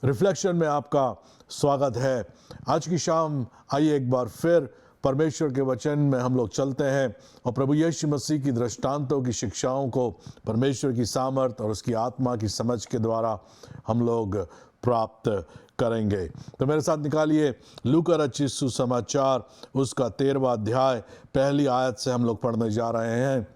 Reflection में आपका स्वागत है। आज की शाम आइए एक बार फिर परमेश्वर के वचन में हम लोग चलते हैं और प्रभु यीशु मसीह की दृष्टांतों की शिक्षाओं को परमेश्वर की सामर्थ और उसकी आत्मा की समझ के द्वारा हम लोग प्राप्त करेंगे। तो मेरे साथ निकालिए लूका रचित सुसमाचार उसका 13वां अध्याय पहली आयत से हम लोग पढ़ने जा रहे हैं।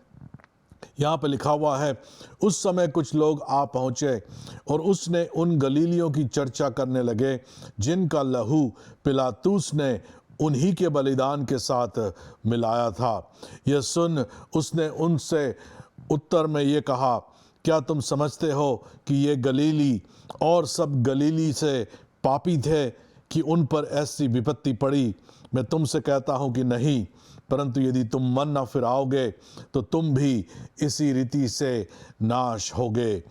यहाँ पे लिखा हुआ है, उस समय कुछ लोग आ पहुँचे और उसने उन गलीलियों की चर्चा करने लगे जिनका लहू पिलातुस ने उन्हीं के बलिदान के साथ मिलाया था। यह सुन उसने उनसे उत्तर में ये कहा, क्या तुम समझते हो कि ये गलीली और सब गलीली से पापी थे कि उन पर ऐसी विपत्ति पड़ी? मैं तुमसे कहता हूँ कि नहीं, परंतु यदि तुम मन न फिराओगे तो तुम भी इसी रीति से नाश होगे।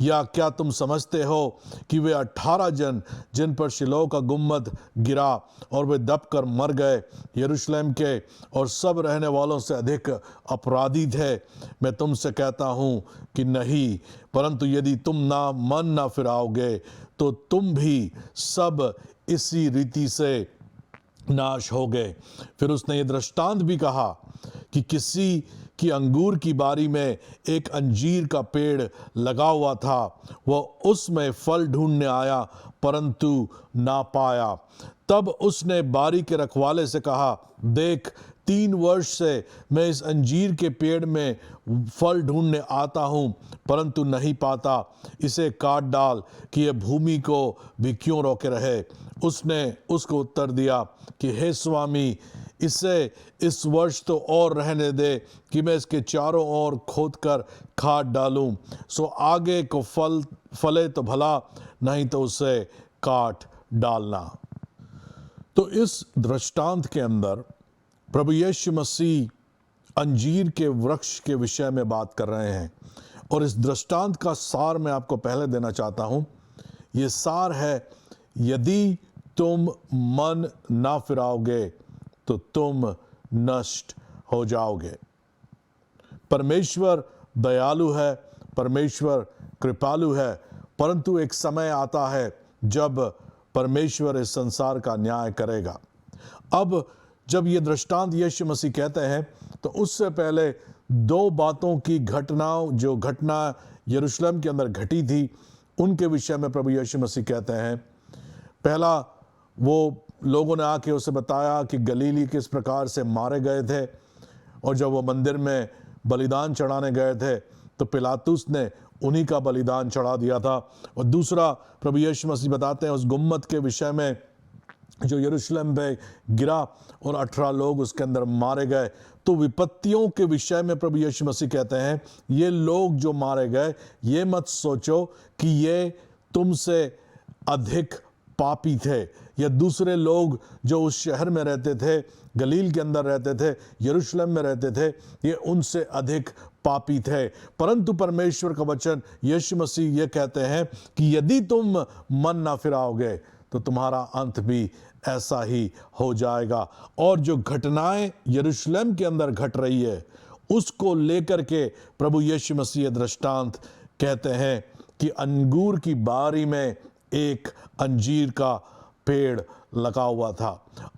या क्या तुम समझते हो कि वे 18 जन जिन पर शिलोह का गुम्बद गिरा और वे दबकर मर गए, यरूशलेम के और सब रहने वालों से अधिक अपराधी थे? मैं तुमसे कहता हूँ कि नहीं, परंतु यदि तुम मन ना फिराओगे तो तुम भी सब इसी रीति से नाश हो गए। फिर उसने ये दृष्टांत भी कहा कि किसी की अंगूर की बारी में एक अंजीर का पेड़ लगा हुआ था। वह उसमें फल ढूंढने आया परंतु ना पाया। तब उसने बारी के रखवाले से कहा, देख, 3 वर्ष से मैं इस अंजीर के पेड़ में फल ढूंढने आता हूँ परंतु नहीं पाता। इसे काट डाल कि यह भूमि को भी क्यों रोके रहे। उसने उसको उत्तर दिया कि हे स्वामी, इसे इस वर्ष तो और रहने दे कि मैं इसके चारों ओर खोद कर खाद डालूं, सो आगे को फले तो भला, नहीं तो उसे काट डालना। तो इस दृष्टांत के अंदर प्रभु यीशु मसीह अंजीर के वृक्ष के विषय में बात कर रहे हैं और इस दृष्टांत का सार मैं आपको पहले देना चाहता हूं। ये सार है, यदि तुम मन ना फिराओगे तो तुम नष्ट हो जाओगे। परमेश्वर दयालु है, परमेश्वर कृपालु है, परंतु एक समय आता है जब परमेश्वर इस संसार का न्याय करेगा। अब जब ये दृष्टांत यीशु मसीह कहते हैं तो उससे पहले 2 बातों की घटना यरूशलेम के अंदर घटी थी, उनके विषय में प्रभु यीशु मसीह कहते हैं। पहला, वो लोगों ने आके उसे बताया कि गलीली किस प्रकार से मारे गए थे और जब वो मंदिर में बलिदान चढ़ाने गए थे तो पिलातुस ने उन्हीं का बलिदान चढ़ा दिया था। और दूसरा, प्रभु यीशु मसीह बताते हैं उस गुम्मत के विषय में जो यरूशलेम पे गिरा और 18 लोग उसके अंदर मारे गए। तो विपत्तियों के विषय में प्रभु यीशु मसीह कहते हैं, ये लोग जो मारे गए, ये मत सोचो कि ये तुमसे अधिक पापी थे या दूसरे लोग जो उस शहर में रहते थे, गलील के अंदर रहते थे, यरूशलेम में रहते थे, ये उनसे अधिक पापी थे। परंतु परमेश्वर का वचन यीशु मसीह ये कहते हैं कि यदि तुम मन ना फिराओगे तो तुम्हारा अंत भी ऐसा ही हो जाएगा। और जो घटनाएं यरूशलेम के अंदर घट रही है उसको लेकर के प्रभु यीशु मसीह दृष्टांत कहते हैं कि अंगूर की बारी में एक अंजीर का पेड़ लगा हुआ था।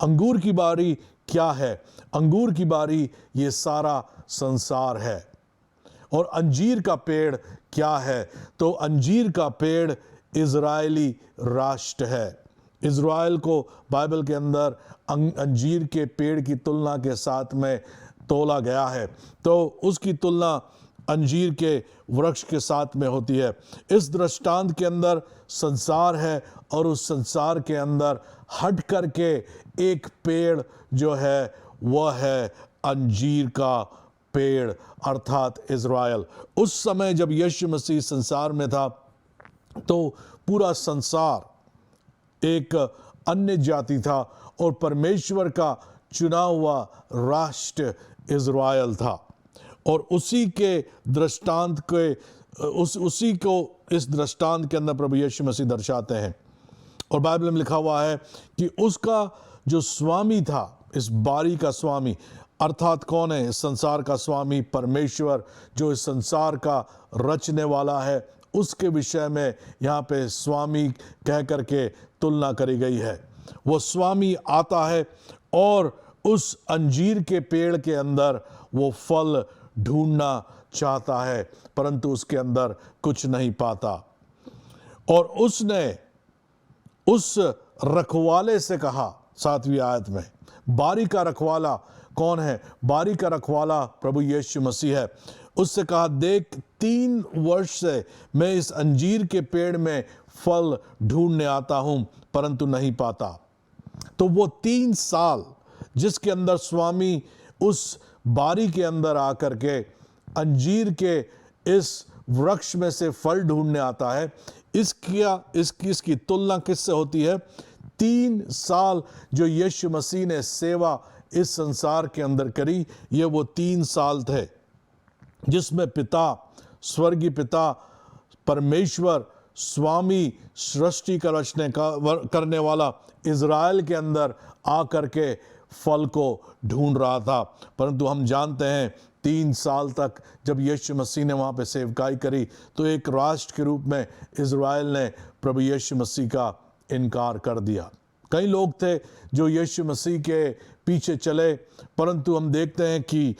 अंगूर की बारी क्या है? अंगूर की बारी ये सारा संसार है। और अंजीर का पेड़ क्या है? तो अंजीर का पेड़ इजरायली राष्ट्र है। इजराइल को बाइबल के अंदर अंजीर के पेड़ की तुलना के साथ में तोला गया है, तो उसकी तुलना अंजीर के वृक्ष के साथ में होती है। इस दृष्टांत के अंदर संसार है और उस संसार के अंदर हट करके एक पेड़ जो है वह है अंजीर का पेड़, अर्थात इजराइल। उस समय जब यीशु मसीह संसार में था तो पूरा संसार एक अन्य जाति था और परमेश्वर का चुना हुआ राष्ट्र इजराइल था। और उसी के दृष्टांत के उसी को इस दृष्टांत के अंदर प्रभु यीशु मसीह दर्शाते हैं। और बाइबल में लिखा हुआ है कि उसका जो स्वामी था, इस बारी का स्वामी अर्थात कौन है? इस संसार का स्वामी परमेश्वर, जो इस संसार का रचने वाला है उसके विषय में यहाँ पे स्वामी कह करके तुलना करी गई है। वो स्वामी आता है और उस अंजीर के पेड़ के अंदर वो फल ढूंढना चाहता है, परंतु उसके अंदर कुछ नहीं पाता। और उसने उस रखवाले से कहा, 7वीं आयत में, बारी का रखवाला कौन है? बारी का रखवाला प्रभु यीशु मसीह है। उससे कहा, देख 3 वर्ष से मैं इस अंजीर के पेड़ में फल ढूंढने आता हूं, परंतु नहीं पाता। तो वो 3 साल जिसके अंदर स्वामी उस बारी के अंदर आकर के अंजीर के इस वृक्ष में से फल ढूंढने आता है, इसकी तुलना किससे होती है? 3 साल जो यीशु मसीह ने सेवा इस संसार के अंदर करी, ये वो 3 साल थे जिसमें पिता, स्वर्गीय पिता परमेश्वर, स्वामी, सृष्टि का रचने करने वाला इज़राइल के अंदर आकर के फल को ढूंढ रहा था। परंतु हम जानते हैं 3 साल तक जब यीशु मसीह ने वहाँ पे सेवकाई करी, तो एक राष्ट्र के रूप में इज़राइल ने प्रभु यीशु मसीह का इनकार कर दिया। कई लोग थे जो यीशु मसीह के पीछे चले, परंतु हम देखते हैं कि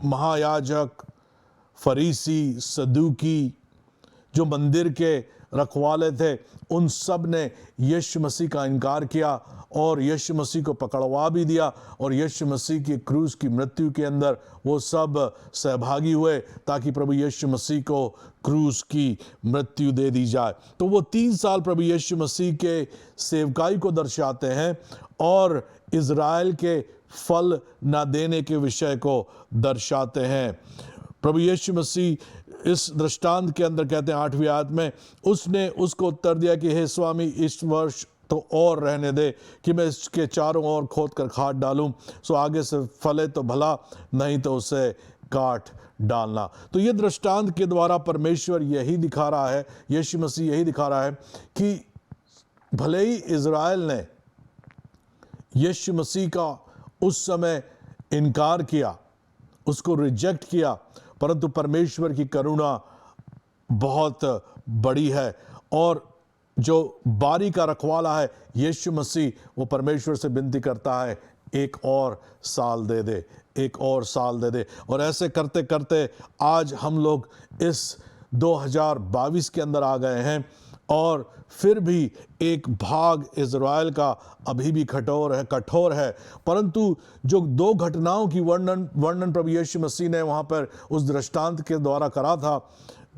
महायाजक, फरीसी, सदूकी, जो मंदिर के रखवाले थे, उन सब ने यीशु मसीह का इनकार किया और यीशु मसीह को पकड़वा भी दिया, और यीशु मसीह की क्रूस की मृत्यु के अंदर वो सब सहभागी हुए ताकि प्रभु यीशु मसीह को क्रूस की मृत्यु दे दी जाए। तो वो 3 साल प्रभु यीशु मसीह के सेवकाई को दर्शाते हैं और इज़राइल के फल न देने के विषय को दर्शाते हैं। प्रभु यीशु मसीह इस दृष्टांत के अंदर कहते हैं 8वीं आयत में, उसने उसको उत्तर दिया कि हे स्वामी, इस वर्ष तो और रहने दे कि मैं इसके चारों ओर खोद कर खाद डालूं, सो आगे से फले तो भला, नहीं तो उसे काट डालना। तो ये दृष्टांत के द्वारा परमेश्वर यही दिखा रहा है, यीशु मसीह यही दिखा रहा है कि भले ही इज़राइल ने यीशु मसीह का उस समय इनकार किया, उसको रिजेक्ट किया, परंतु परमेश्वर की करुणा बहुत बड़ी है। और जो बारी का रखवाला है यीशु मसीह, वो परमेश्वर से विनती करता है, एक और साल दे दे, एक और साल दे दे। और ऐसे करते करते आज हम लोग इस 2022 के अंदर आ गए हैं, और फिर भी एक भाग इज़राइल का अभी भी कठोर है। परंतु जो 2 घटनाओं की वर्णन प्रभु यीशु मसीह ने वहाँ पर उस दृष्टांत के द्वारा करा था,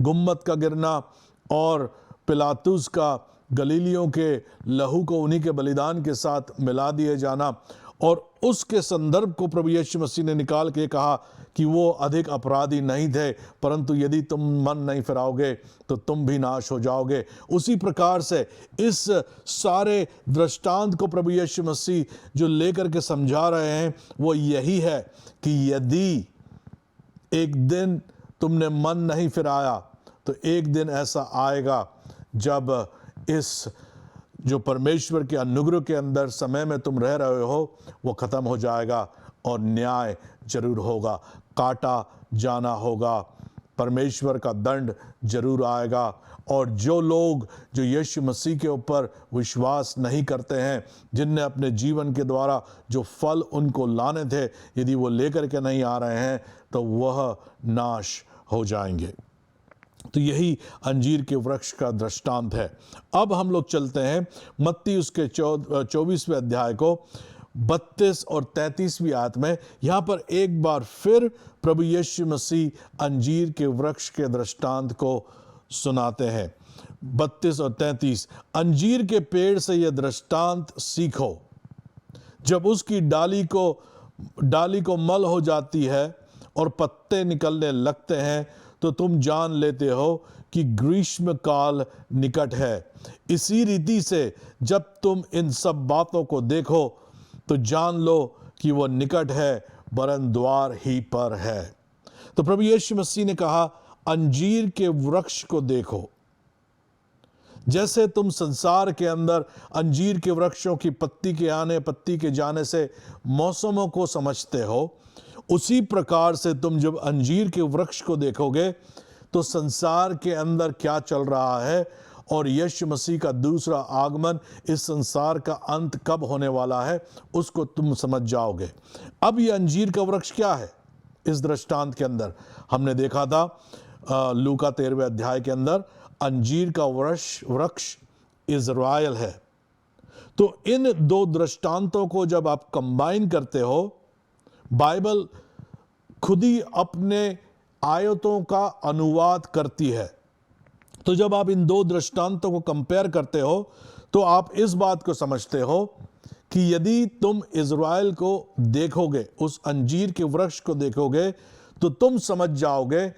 गुम्मत का गिरना और पिलातुस का गलीलियों के लहू को उन्हीं के बलिदान के साथ मिला दिए जाना, और उसके संदर्भ को प्रभु यीशु मसीह ने निकाल के कहा कि वो अधिक अपराधी नहीं थे, परंतु यदि तुम मन नहीं फिराओगे तो तुम भी नाश हो जाओगे। उसी प्रकार से इस सारे दृष्टांत को प्रभु यीशु मसीह जो लेकर के समझा रहे हैं, वो यही है कि यदि एक दिन तुमने मन नहीं फिराया, तो एक दिन ऐसा आएगा जब इस जो परमेश्वर के अनुग्रह के अंदर समय में तुम रह रहे हो, वो ख़त्म हो जाएगा और न्याय जरूर होगा, काटा जाना होगा, परमेश्वर का दंड जरूर आएगा। और जो लोग जो यीशु मसीह के ऊपर विश्वास नहीं करते हैं, जिनने अपने जीवन के द्वारा जो फल उनको लाने थे, यदि वो लेकर के नहीं आ रहे हैं, तो वह नाश हो जाएंगे। तो यही अंजीर के वृक्ष का दृष्टांत है। अब हम लोग चलते हैं मत्ती उसके 24वें अध्याय को 32 और 33वीं आयत में। यहाँ पर एक बार फिर प्रभु यीशु मसीह अंजीर के वृक्ष के दृष्टांत को सुनाते हैं। 32 और 33, अंजीर के पेड़ से यह दृष्टांत सीखो, जब उसकी डाली को मल हो जाती है और पत्ते निकलने लगते हैं, तो तुम जान लेते हो कि ग्रीष्म काल निकट है। इसी रीति से जब तुम इन सब बातों को देखो, तो जान लो कि वह निकट है, वरन द्वार ही पर है। तो प्रभु यीशु मसीह ने कहा, अंजीर के वृक्ष को देखो। जैसे तुम संसार के अंदर अंजीर के वृक्षों की पत्ती के आने, पत्ती के जाने से मौसमों को समझते हो, उसी प्रकार से तुम जब अंजीर के वृक्ष को देखोगे, तो संसार के अंदर क्या चल रहा है और यीशु मसीह का दूसरा आगमन, इस संसार का अंत कब होने वाला है, उसको तुम समझ जाओगे। अब ये अंजीर का वृक्ष क्या है? इस दृष्टांत के अंदर हमने देखा था लूका 13वें अध्याय के अंदर अंजीर का वृक्ष इज़राइल है। तो इन दो दृष्टांतों को जब आप कंबाइन करते हो, बाइबल खुद ही अपने आयतों का अनुवाद करती है। तो जब आप इन दो दृष्टांतों को कंपेयर करते हो तो आप इस बात को समझते हो कि यदि तुम इज़राइल को देखोगे, उस अंजीर के वृक्ष को देखोगे, तो तुम समझ जाओगे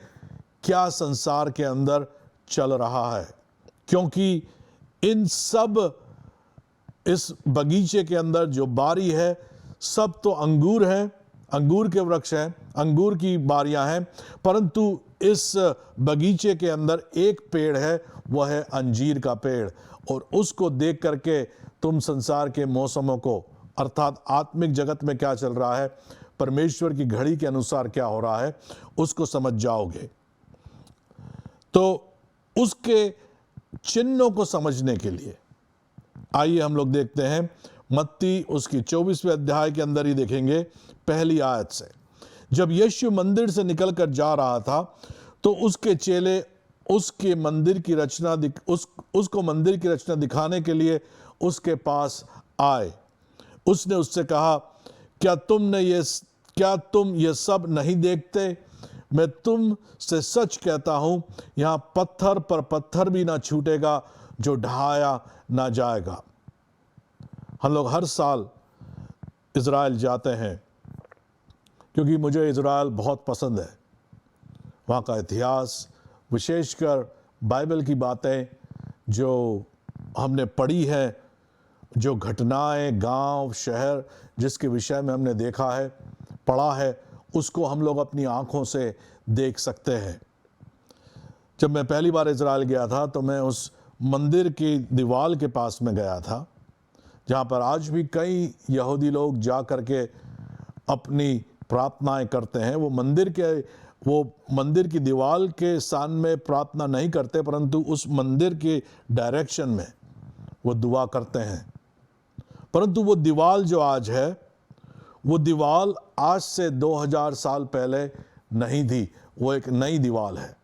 क्या संसार के अंदर चल रहा है। क्योंकि इन सब, इस बगीचे के अंदर जो बारी है, सब तो अंगूर है, अंगूर के वृक्ष हैं, अंगूर की बारियां हैं, परंतु इस बगीचे के अंदर एक पेड़ है, वह है अंजीर का पेड़। और उसको देख करके तुम संसार के मौसमों को, अर्थात आत्मिक जगत में क्या चल रहा है, परमेश्वर की घड़ी के अनुसार क्या हो रहा है, उसको समझ जाओगे। तो उसके चिन्हों को समझने के लिए आइए हम लोग देखते हैं मत्ती उसकी 24वें अध्याय के अंदर ही देखेंगे पहली आयत से। जब यीशु मंदिर से निकलकर जा रहा था तो उसके चेले उसके मंदिर की रचना उसको मंदिर की रचना दिखाने के लिए उसके पास आए। उसने उससे कहा, क्या तुम ये सब नहीं देखते? मैं तुम से सच कहता हूं, यहां पत्थर पर पत्थर भी ना छूटेगा जो ढहाया ना जाएगा। हम लोग हर साल इज़राइल जाते हैं क्योंकि मुझे इज़राइल बहुत पसंद है। वहाँ का इतिहास, विशेषकर बाइबल की बातें जो हमने पढ़ी है, जो घटनाएं, गांव, शहर जिसके विषय में हमने देखा है, पढ़ा है, उसको हम लोग अपनी आँखों से देख सकते हैं। जब मैं पहली बार इज़राइल गया था तो मैं उस मंदिर की दीवार के पास में गया था, जहाँ पर आज भी कई यहूदी लोग जा कर के अपनी प्रार्थनाएं करते हैं। वो मंदिर की दीवार के सामने प्रार्थना नहीं करते, परंतु उस मंदिर के डायरेक्शन में वो दुआ करते हैं। परंतु वो दीवार जो आज है, वो दीवार आज से 2000 साल पहले नहीं थी, वो एक नई दीवार है।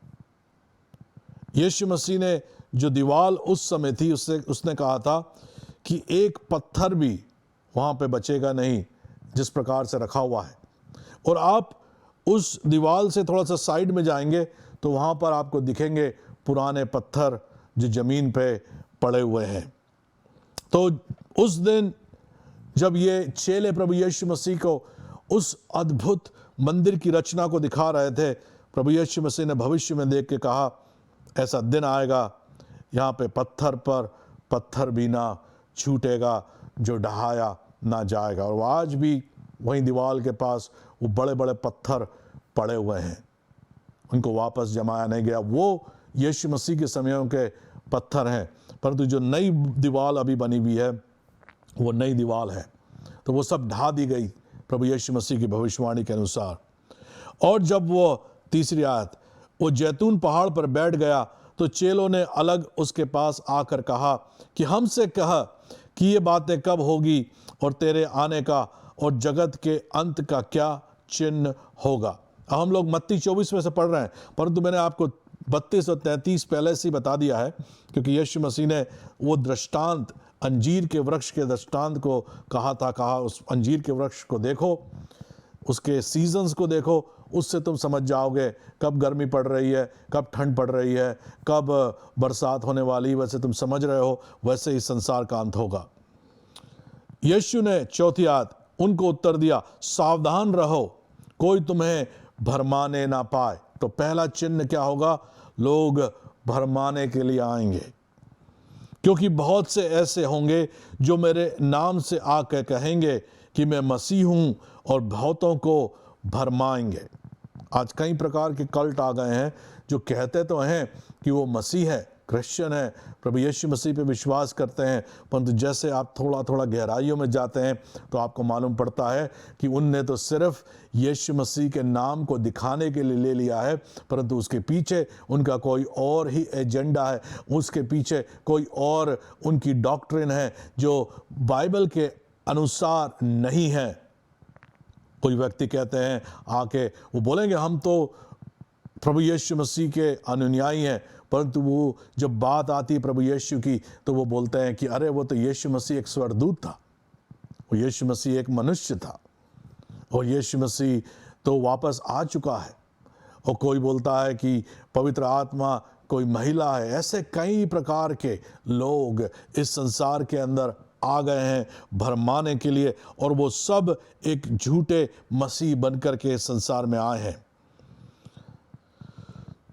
यीशु मसीह ने जो दीवार उस समय थी, उसने कहा था कि एक पत्थर भी वहाँ पे बचेगा नहीं, जिस प्रकार से रखा हुआ है। और आप उस दीवार से थोड़ा सा साइड में जाएंगे तो वहाँ पर आपको दिखेंगे पुराने पत्थर जो ज़मीन पे पड़े हुए हैं। तो उस दिन जब ये चेले प्रभु यीशु मसीह को उस अद्भुत मंदिर की रचना को दिखा रहे थे, प्रभु यीशु मसीह ने भविष्य में देख के कहा, ऐसा दिन आएगा यहाँ पे पत्थर पर पत्थर भी ना छूटेगा जो ढहाया ना जाएगा। और आज भी वहीं दीवार के पास वो बड़े बड़े पत्थर पड़े हुए हैं, उनको वापस जमाया नहीं गया। वो यीशु मसीह के समयों के पत्थर हैं, परंतु जो नई दीवार अभी बनी हुई है वो नई दीवार है, तो वो सब ढा दी गई प्रभु यीशु मसीह की भविष्यवाणी के अनुसार। और जब वो तीसरी आयत, वो जैतून पहाड़ पर बैठ गया तो चेलों ने अलग उसके पास आकर कहा कि हमसे कह कि ये बातें कब होगी और तेरे आने का और जगत के अंत का क्या चिन्ह होगा। अब हम लोग मत्ती 24 में से पढ़ रहे हैं, परंतु मैंने आपको 32 और 33 पहले से ही बता दिया है, क्योंकि यीशु मसीह ने वो दृष्टांत, अंजीर के वृक्ष के दृष्टांत को कहा उस अंजीर के वृक्ष को देखो, उसके सीजन्स को देखो, उससे तुम समझ जाओगे कब गर्मी पड़ रही है, कब ठंड पड़ रही है, कब बरसात होने वाली। वैसे तुम समझ रहे हो, वैसे ही संसार का अंत होगा। यीशु ने चौथी आयत उनको उत्तर दिया, सावधान रहो, कोई तुम्हें भरमाने ना पाए। तो पहला चिन्ह क्या होगा? लोग भरमाने के लिए आएंगे, क्योंकि बहुत से ऐसे होंगे जो मेरे नाम से आकर कहेंगे कि मैं मसीह हूं और बहुतों को भरमाएंगे। आज कई प्रकार के कल्ट आ गए हैं जो कहते तो हैं कि वो मसीह है, क्रिश्चियन हैं, प्रभु यीशु मसीह पे विश्वास करते हैं, परंतु जैसे आप थोड़ा थोड़ा गहराइयों में जाते हैं तो आपको मालूम पड़ता है कि उनने तो सिर्फ यीशु मसीह के नाम को दिखाने के लिए ले लिया है, परंतु उसके पीछे उनका कोई और ही एजेंडा है, उसके पीछे कोई और उनकी डॉक्ट्रिन है जो बाइबल के अनुसार नहीं है। कोई व्यक्ति कहते हैं आके वो बोलेंगे हम तो प्रभु यीशु मसीह के अनुयायी हैं, परंतु वो जब बात आती है प्रभु यीशु की तो वो बोलते हैं कि अरे वो तो यीशु मसीह एक स्वर्गदूत था, वो यीशु मसीह एक मनुष्य था और यीशु मसीह तो वापस आ चुका है। और कोई बोलता है कि पवित्र आत्मा कोई महिला है। ऐसे कई प्रकार के लोग इस संसार के अंदर आ गए हैं भरमाने के लिए, और वो सब एक झूठे मसीह बनकर के इस संसार में आए हैं।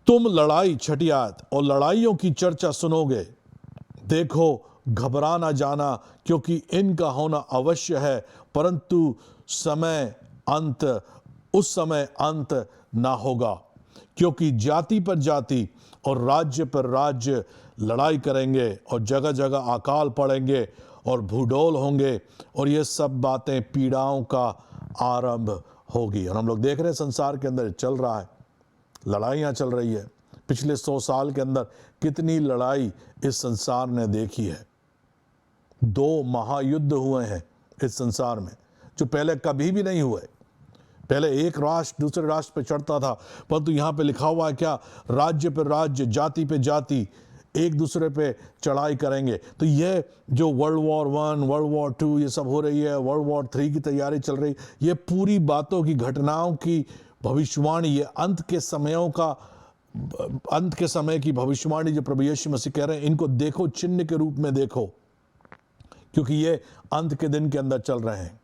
तुम लड़ाई, छठी आयत, और लड़ाइयों की चर्चा सुनोगे, देखो घबरा ना जाना, क्योंकि इनका होना अवश्य है, परंतु उस समय अंत ना होगा। क्योंकि जाति पर जाति और राज्य पर राज्य लड़ाई करेंगे, और जगह जगह अकाल पड़ेंगे और भूडोल होंगे, और ये सब बातें पीड़ाओं का आरंभ होगी। और हम लोग देख रहे हैं संसार के अंदर चल रहा है, लड़ाइयाँ चल रही है। पिछले 100 साल के अंदर कितनी लड़ाई इस संसार ने देखी है। 2 महायुद्ध हुए हैं इस संसार में, जो पहले कभी भी नहीं हुए। पहले एक राष्ट्र दूसरे राष्ट्र पे चढ़ता था, परंतु यहाँ पे लिखा हुआ है क्या, राज्य पे राज्य, जाति पे जाति एक दूसरे पे चढ़ाई करेंगे। तो ये जो वर्ल्ड वॉर 1, वर्ल्ड वॉर 2 ये सब हो रही है, वर्ल्ड वॉर 3 की तैयारी चल रही, ये पूरी बातों की, घटनाओं की भविष्यवाणी, ये अंत के समय की भविष्यवाणी जो प्रभु यीशु मसीह कह रहे हैं, इनको देखो, चिन्ह के रूप में देखो, क्योंकि ये अंत के दिन के अंदर चल रहे हैं।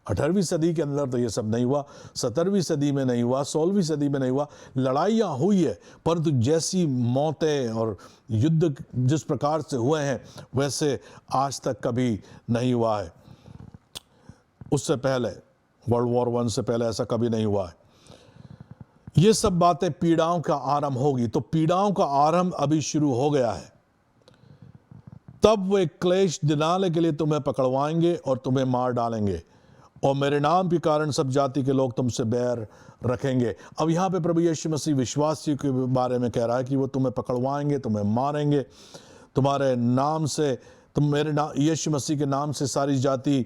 18वीं सदी के अंदर तो ये सब नहीं हुआ, 17वीं सदी में नहीं हुआ, 16वीं सदी में नहीं हुआ। लड़ाइयाँ हुई है, परंतु जैसी मौतें और युद्ध जिस प्रकार से हुए हैं वैसे आज तक कभी नहीं हुआ है। उससे पहले वर्ल्ड वॉर 1 से पहले ऐसा कभी नहीं हुआ है। ये सब बातें पीड़ाओं का आरंभ होगी। तो पीड़ाओं का आरंभ अभी शुरू हो गया है। तब वे क्लेश दिलाने के लिए तुम्हें पकड़वाएंगे और तुम्हें मार डालेंगे, और मेरे नाम के कारण सब जाति के लोग तुमसे बैर रखेंगे। अब यहाँ पे प्रभु यीशु मसीह विश्वासियों के बारे में कह रहा है कि वो तुम्हें पकड़वाएंगे, तुम्हें मारेंगे, तुम्हारे नाम से, यीशु मसीह के नाम से सारी जाति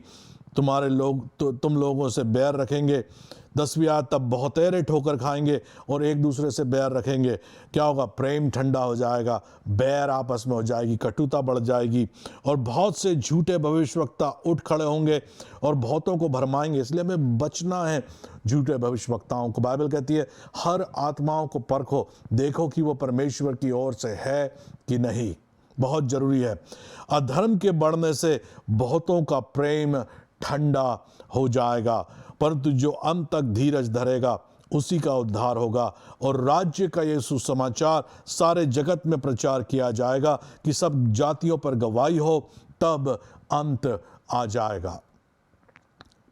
तुम लोगों से बैर रखेंगे। 10वीं आयत, तब बहुतेरे ठोकर खाएंगे और एक दूसरे से बैर रखेंगे। क्या होगा? प्रेम ठंडा हो जाएगा, बैर आपस में हो जाएगी, कटुता बढ़ जाएगी, और बहुत से झूठे भविष्यवक्ता उठ खड़े होंगे और बहुतों को भरमाएंगे। इसलिए हमें बचना है झूठे भविष्यवक्ताओं को। बाइबल कहती है हर आत्माओं को परखो, देखो कि वो परमेश्वर की ओर से है कि नहीं। बहुत जरूरी है। अधर्म के बढ़ने से बहुतों का प्रेम ठंडा हो जाएगा, परंतु जो अंत तक धीरज धरेगा उसी का उद्धार होगा। और राज्य का ये सुसमाचार सारे जगत में प्रचार किया जाएगा कि सब जातियों पर गवाही हो, तब अंत आ जाएगा।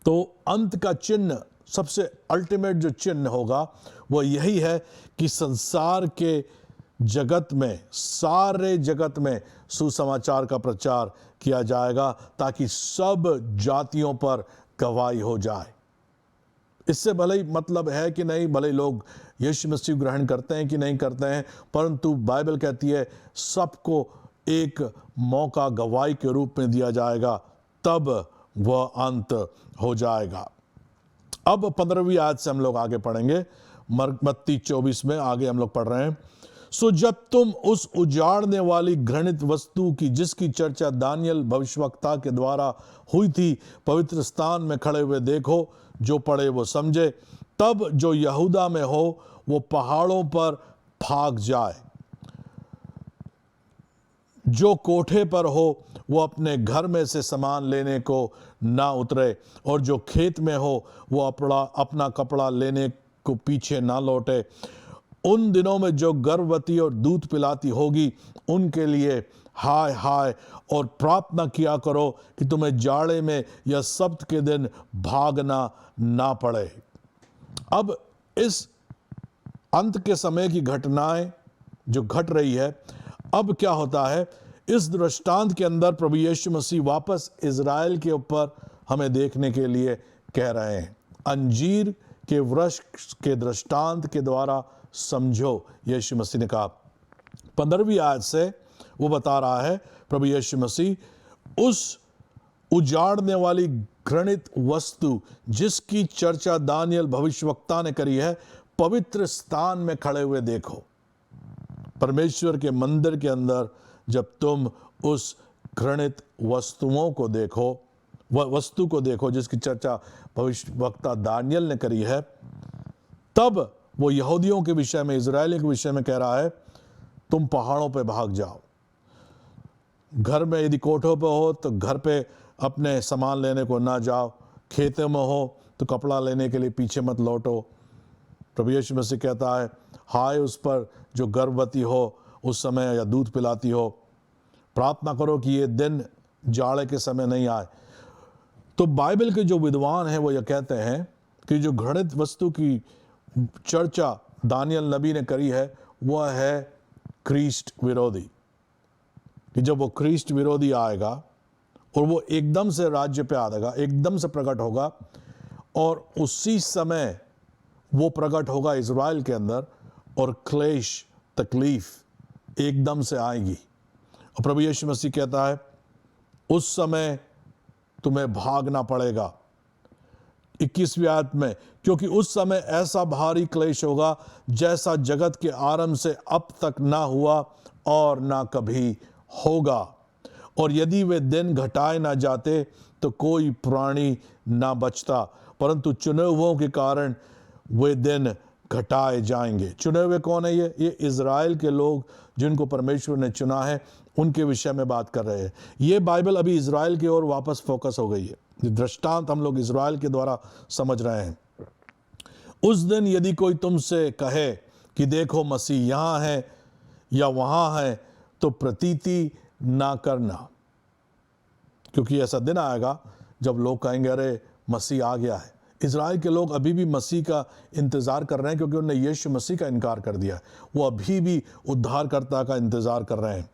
तो अंत का चिन्ह, सबसे अल्टीमेट जो चिन्ह होगा वो यही है कि संसार के जगत में, सारे जगत में सुसमाचार का प्रचार किया जाएगा, ताकि सब जातियों पर गवाही हो जाए। इससे भले ही मतलब है कि नहीं, भले लोग यीशु मसीह ग्रहण करते हैं कि नहीं करते हैं, परंतु बाइबल कहती है सबको एक मौका गवाही के रूप में दिया जाएगा, तब वह अंत हो जाएगा। अब 15वीं आयत से हम लोग आगे पढ़ेंगे, मत्ती 24 में आगे हम लोग पढ़ रहे हैं। सो जब तुम उस उजाड़ने वाली घृणित वस्तु की, जिसकी चर्चा दानियल भविष्यवक्ता के द्वारा हुई थी, पवित्र स्थान में खड़े हुए देखो, जो पढ़े वो समझे। तब जो यहूदा में हो वो पहाड़ों पर भाग जाए, जो कोठे पर हो वो अपने घर में से सामान लेने को ना उतरे, और जो खेत में हो वो अपना कपड़ा लेने को पीछे ना लौटे। उन दिनों में जो गर्भवती और दूध पिलाती होगी उनके लिए हाय हाय, और प्रार्थना किया करो कि तुम्हें जाड़े में या सब्त के दिन भागना ना पड़े। अब इस अंत के समय की घटनाएं जो घट रही है, अब क्या होता है, इस दृष्टांत के अंदर प्रभु यीशु मसीह वापस इज़राइल के ऊपर हमें देखने के लिए कह रहे हैं। अंजीर के वृक्ष के दृष्टांत के द्वारा समझो, यीशु मसीह ने कहा। 15वीं आयत से वो बता रहा है प्रभु यीशु मसीह उस उजाड़ने वाली घृणित वस्तु जिसकी चर्चा दानियल भविष्यवक्ता ने करी है, पवित्र स्थान में खड़े हुए देखो। परमेश्वर के मंदिर के अंदर जब तुम उस घृणित वस्तुओं को देखो, वस्तु को देखो जिसकी चर्चा भविष्यवक्ता दानियल ने करी है, तब वो यहूदियों के विषय में, इजरायलियों के विषय में कह रहा है, तुम पहाड़ों पे भाग जाओ। घर में यदि कोठों पे हो तो घर पे अपने सामान लेने को ना जाओ, खेतों में हो तो कपड़ा लेने के लिए पीछे मत लौटो। प्रभु यीशु मसीह कहता है, हाय उस पर जो गर्भवती हो उस समय या दूध पिलाती हो, प्रार्थना करो कि ये दिन जाड़े के समय नहीं आए। तो बाइबल के जो विद्वान हैं वो ये कहते हैं कि जो घृणित वस्तु की चर्चा दानियल नबी ने करी है वह है ख्रीष्ट विरोधी, कि जब वो ख्रीष्ट विरोधी आएगा और वो एकदम से राज्य पे आएगा, एकदम से प्रकट होगा, और उसी समय वो प्रकट होगा इज़राइल के अंदर, और क्लेश, तकलीफ एकदम से आएगी। और प्रभु यीशु मसीह कहता है उस समय तुम्हें भागना पड़ेगा। 21वीं आयत में, क्योंकि उस समय ऐसा भारी क्लेश होगा जैसा जगत के आरंभ से अब तक ना हुआ और ना कभी होगा, और यदि वे दिन घटाए ना जाते तो कोई प्राणी ना बचता, परंतु चुने हुओं के कारण वे दिन घटाए जाएंगे। चुने हुए कौन है? ये इज़राइल के लोग जिनको परमेश्वर ने चुना है, उनके विषय में बात कर रहे हैं। ये बाइबल अभी इज़राइल की ओर वापस फोकस हो गई है। दृष्टांत हम लोग इज़राइल के द्वारा समझ रहे हैं। उस दिन यदि कोई तुमसे कहे कि देखो मसीह यहाँ है या वहाँ है, तो प्रतीति ना करना, क्योंकि ऐसा दिन आएगा जब लोग कहेंगे अरे मसीह आ गया है। इज़राइल के लोग अभी भी मसीह का इंतज़ार कर रहे हैं, क्योंकि उन्होंने यीशु मसीह का इनकार कर दिया। वो अभी भी उद्धारकर्ता का इंतज़ार कर रहे हैं,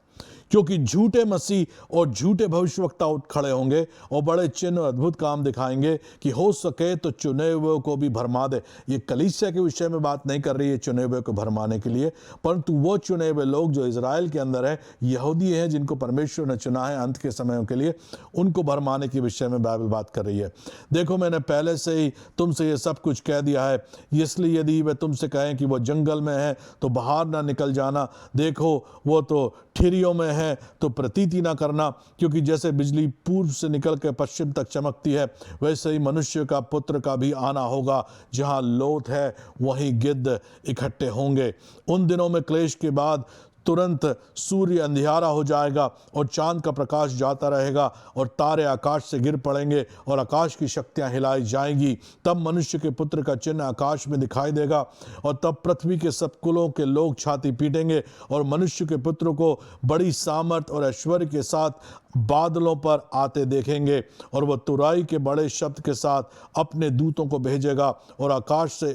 क्योंकि झूठे मसीह और झूठे भविष्यवक्ता उठ खड़े होंगे और बड़े चिन्ह और अद्भुत काम दिखाएंगे कि हो सके तो चुने हुए को भी भरमा दे। ये कलीसिया के विषय में बात नहीं कर रही है चुने हुए को भरमाने के लिए, परंतु वो चुने हुए लोग जो इज़राइल के अंदर है, यहूदी हैं, जिनको परमेश्वर ने चुना है अंत के समयों के लिए, उनको भरमाने के विषय में बाइबल बात कर रही है। देखो मैंने पहले से ही तुमसे ये सब कुछ कह दिया है, इसलिए यदि वे तुमसे कहें कि वो जंगल में है तो बाहर ना निकल जाना, देखो वो तो ठिरियों में है तो प्रतीति ना करना, क्योंकि जैसे बिजली पूर्व से निकल के पश्चिम तक चमकती है, वैसे ही मनुष्य का पुत्र का भी आना होगा। जहां लोथ है वहीं गिद्ध इकट्ठे होंगे। उन दिनों में क्लेश के बाद तुरंत सूर्य अंधियारा हो जाएगा और चांद का प्रकाश जाता रहेगा और तारे आकाश से गिर पड़ेंगे और आकाश की शक्तियां हिलाई जाएंगी। तब मनुष्य के पुत्र का चिन्ह आकाश में दिखाई देगा और तब पृथ्वी के सब कुलों के लोग छाती पीटेंगे और मनुष्य के पुत्र को बड़ी सामर्थ और ऐश्वर्य के साथ बादलों पर आते देखेंगे, और वह तुराई के बड़े शब्द के साथ अपने दूतों को भेजेगा और आकाश से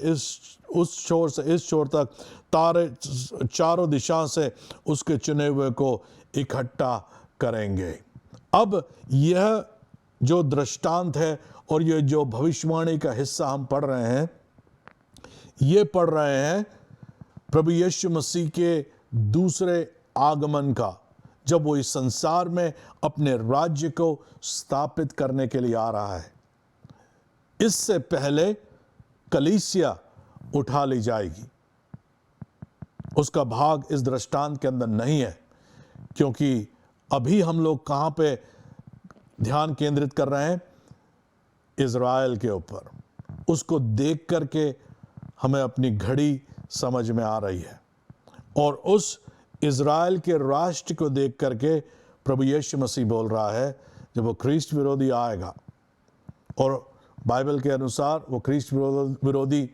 उस छोर से इस छोर तक तारे चारों दिशा से उसके चुने हुए को इकट्ठा करेंगे। अब यह जो दृष्टांत है और ये जो भविष्यवाणी का हिस्सा हम पढ़ रहे हैं, ये पढ़ रहे हैं प्रभु यीशु मसीह के दूसरे आगमन का, जब वो इस संसार में अपने राज्य को स्थापित करने के लिए आ रहा है। इससे पहले कलीसिया उठा ली जाएगी। उसका भाग इस दृष्टांत के अंदर नहीं है, क्योंकि अभी हम लोग कहां पे ध्यान केंद्रित कर रहे हैं? इज़राइल के ऊपर। उसको देख करके हमें अपनी घड़ी समझ में आ रही है, और उस इज़राइल के राष्ट्र को देख करके प्रभु यीशु मसीह बोल रहा है, जब वो ख्रीष्ट विरोधी आएगा, और बाइबल के अनुसार वो ख्रीष्ट विरोधी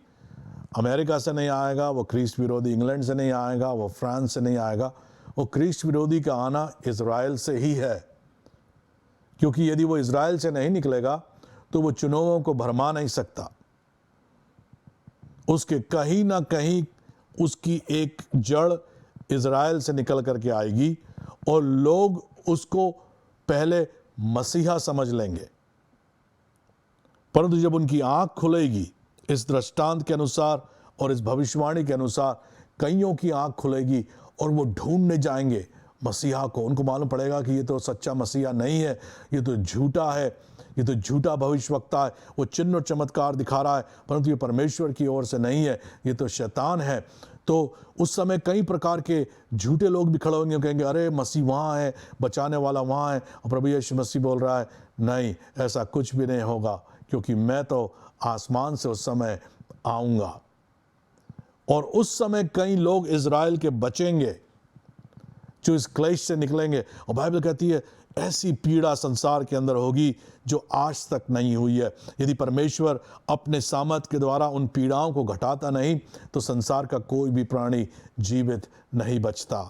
अमेरिका से नहीं आएगा, वो ख्रीष्ट विरोधी इंग्लैंड से नहीं आएगा, वो फ्रांस से नहीं आएगा, वो ख्रीष्ट विरोधी का आना इज़राइल से ही है। क्योंकि यदि वो इज़राइल से नहीं निकलेगा तो वो चुनावों को भरमा नहीं सकता। उसके कहीं ना कहीं उसकी एक जड़ इज़राइल से निकल करके आएगी और लोग उसको पहले मसीहा समझ लेंगे, परंतु जब उनकी आंख खुलेगी इस दृष्टांत के अनुसार और इस भविष्यवाणी के अनुसार, कईयों की आंख खुलेगी और वो ढूंढने जाएंगे मसीहा को। उनको मालूम पड़ेगा कि ये तो सच्चा मसीहा नहीं है, ये तो झूठा है, ये तो झूठा भविष्यवक्ता है, वो चिन्ह और चमत्कार दिखा रहा है परंतु ये परमेश्वर की ओर से नहीं है, ये तो शैतान है। तो उस समय कई प्रकार के झूठे लोग भी खड़े होंगे, कहेंगे अरे मसीह वहाँ है, बचाने वाला वहाँ है, और प्रभु यीशु मसीह बोल रहा है नहीं, ऐसा कुछ भी नहीं होगा, क्योंकि मैं तो आसमान से उस समय आऊँगा। और उस समय कई लोग इज़राइल के बचेंगे जो इस क्लेश से निकलेंगे। और बाइबल कहती है ऐसी पीड़ा संसार के अंदर होगी जो आज तक नहीं हुई है। यदि परमेश्वर अपने सामर्थ के द्वारा उन पीड़ाओं को घटाता नहीं तो संसार का कोई भी प्राणी जीवित नहीं बचता।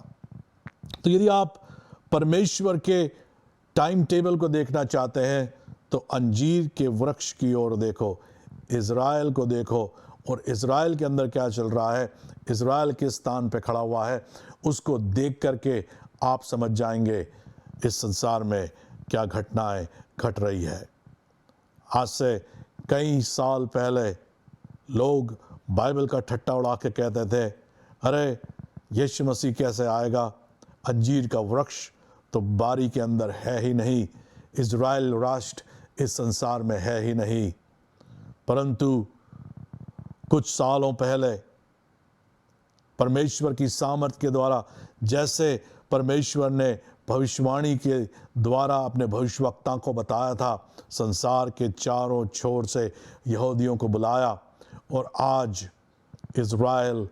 तो यदि आप परमेश्वर के टाइम टेबल को देखना चाहते हैं तो अंजीर के वृक्ष की ओर देखो, इज़राइल को देखो, और इज़राइल के अंदर क्या चल रहा है, इज़राइल किस स्थान पे खड़ा हुआ है, उसको देख करके आप समझ जाएंगे इस संसार में क्या घटनाएं घट रही है। आज से कई साल पहले लोग बाइबल का ठट्टा उड़ा के कहते थे अरे यीशु मसीह कैसे आएगा, अंजीर का वृक्ष तो बारी के अंदर है ही नहीं, इज़राइल राष्ट्र इस संसार में है ही नहीं। परंतु कुछ सालों पहले परमेश्वर की सामर्थ के द्वारा, जैसे परमेश्वर ने भविष्यवाणी के द्वारा अपने भविष्यवक्ता को बताया था, संसार के चारों छोर से यहूदियों को बुलाया और आज इज़राइल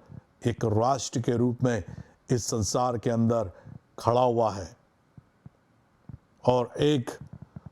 एक राष्ट्र के रूप में इस संसार के अंदर खड़ा हुआ है और एक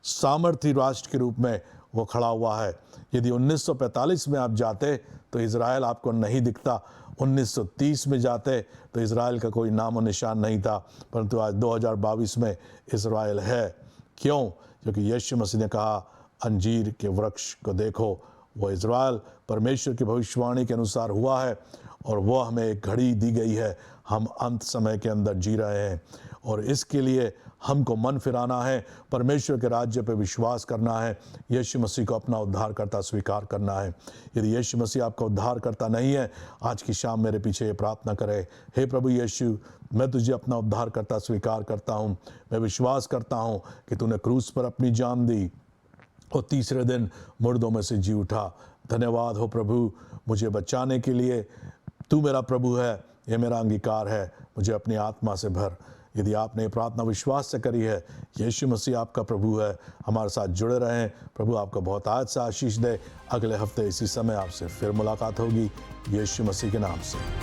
सामर्थी राष्ट्र के रूप में वो खड़ा हुआ है। यदि 1945 में आप जाते तो इज़राइल आपको नहीं दिखता, 1930 में जाते तो इज़राइल का कोई नाम और निशान नहीं था, परंतु आज 2022 में इज़राइल है। क्यों? क्योंकि यीशु मसीह ने कहा अंजीर के वृक्ष को देखो, वो इज़राइल परमेश्वर की भविष्यवाणी के अनुसार हुआ है और वो हमें एक घड़ी दी गई है। हम अंत समय के अंदर जी रहे हैं और इसके लिए हमको मन फिराना है, परमेश्वर के राज्य पर विश्वास करना है, यीशु मसीह को अपना उद्धारकर्ता स्वीकार करना है। यदि यीशु मसीह आपका उद्धारकर्ता नहीं है, आज की शाम मेरे पीछे ये प्रार्थना करें, हे प्रभु यीशु, मैं तुझे अपना उद्धारकर्ता स्वीकार करता हूँ। मैं विश्वास करता हूँ कि तूने क्रूस पर अपनी जान दी और तीसरे दिन मुर्दों में से जी उठा। धन्यवाद हो प्रभु, मुझे बचाने के लिए तू मेरा प्रभु है, ये मेरा अंगीकार है, मुझे अपनी आत्मा से भर। यदि आपने प्रार्थना विश्वास से करी है, यीशु मसीह आपका प्रभु है, हमारे साथ जुड़े रहें। प्रभु आपका बहुत आज से आशीष दे। अगले हफ्ते इसी समय आपसे फिर मुलाकात होगी, यीशु मसीह के नाम से।